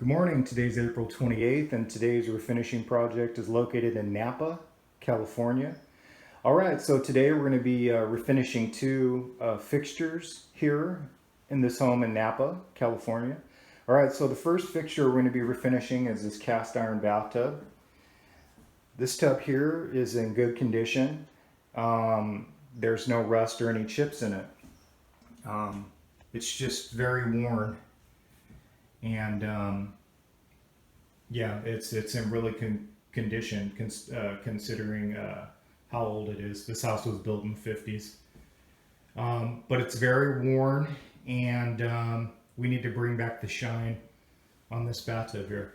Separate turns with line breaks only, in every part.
Good morning, today's April 28th and today's refinishing project is located in Napa, California. Alright, so today we're going to be refinishing two fixtures here in this home in Napa, California. Alright, so the first fixture we're going to be refinishing is this cast iron bathtub. This tub here is in good condition. There's no rust or any chips in it. It's just very worn. And yeah, it's in really condition considering how old it is. This house was built in the 50s. But it's very worn, and we need to bring back the shine on this bathtub here.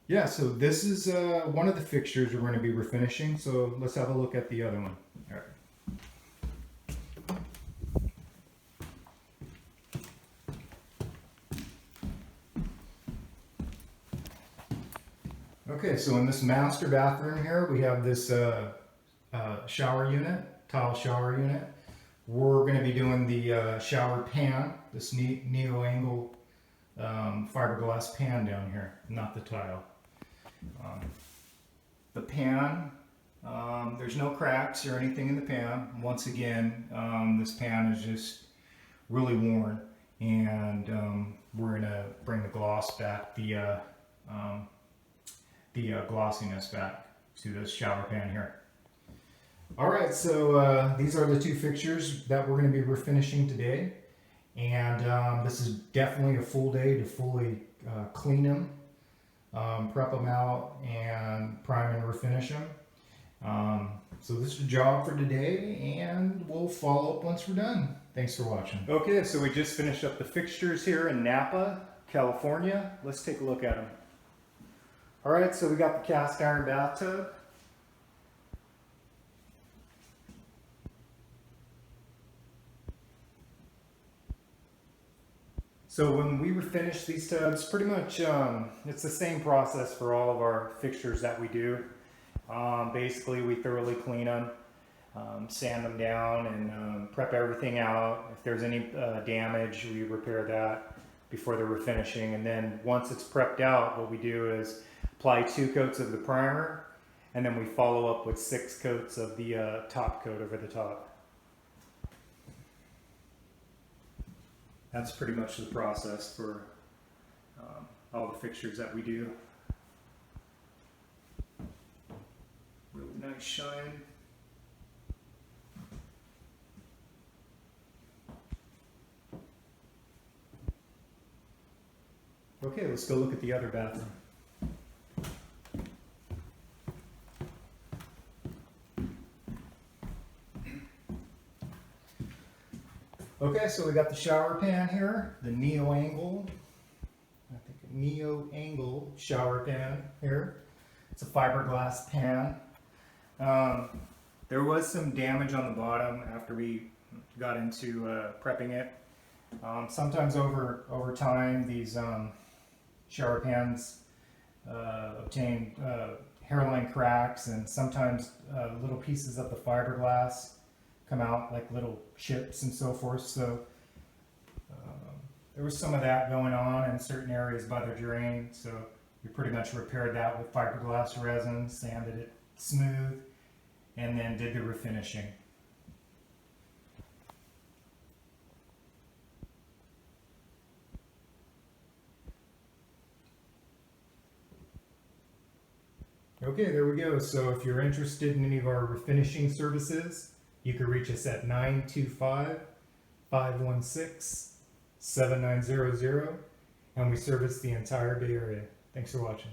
Yeah, so this is one of the fixtures we're going to be refinishing, so let's have a look at the other one. All right. Okay, so in this master bathroom here, we have this shower unit, tile shower unit. We're going to be doing the shower pan, this neo-angle fiberglass pan down here, not the tile. The pan, there's no cracks or anything in the pan. Once again, this pan is just really worn, and we're going to bring the gloss back, the glossiness back to this shower pan here. Alright, so these are the two fixtures that we're going to be refinishing today, and this is definitely a full day to fully clean them, prep them out, and prime and refinish them. So this is the job for today, and we'll follow up once we're done. Thanks for watching. Okay, so we just finished up the fixtures here in Napa, California. Let's take a look at them. Alright, so we got the cast iron bathtub. So when we refinish these tubs, pretty much it's the same process for all of our fixtures that we do. Basically, we thoroughly clean them, sand them down, and prep everything out. If there's any damage, we repair that before the refinishing. And then once it's prepped out, what we do is apply 2 coats of the primer, and then we follow up with 6 coats of the top coat over the top. That's pretty much the process for all the fixtures that we do. Really nice shine. Okay, let's go look at the other bathroom. Okay, so we got the shower pan here, the neo-angle shower pan here. It's a fiberglass pan. There was some damage on the bottom after we got into prepping it. Sometimes over time, these shower pans obtain hairline cracks, and sometimes little pieces of the fiberglass come out like little chips and so forth. So there was some of that going on in certain areas by the drain, so we pretty much repaired that with fiberglass resin, sanded it smooth, and then did the refinishing. Okay, there we go. So if you're interested in any of our refinishing services, you can reach us at 925-516-7900, and we service the entire Bay Area. Thanks for watching.